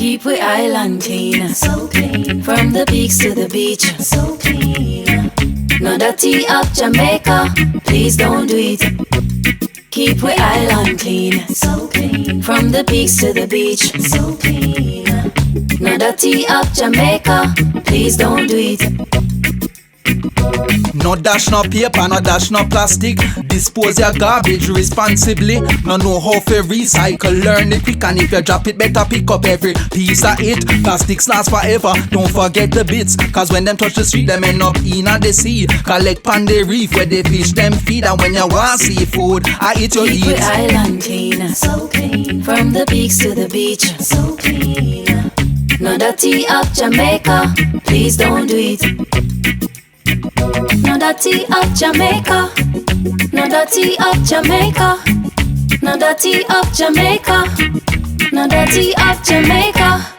Keep we island clean, so clean. From the peaks to the beach, so clean. No dirty up Jamaica, please don't do it. Keep we island clean, so clean. From the peaks to the beach, so clean. No dirty up Jamaica, please don't do it. No dash no paper, no dash no plastic. Dispose your garbage responsibly. No know how to recycle, learn it quick. And if you drop it, better pick up every piece of it. Plastics last forever, don't forget the bits. Cause when them touch the street, them end up in the sea. Collect pan the reef where they fish them feed. And when you want seafood, I eat your Keep eat. we island clean, so clean. From the peaks to the beach, so clean. No dirty up Jamaica, please don't do it. No dirty up Jamaica, no dirty up Jamaica, no dirty up Jamaica, no dirty up Jamaica.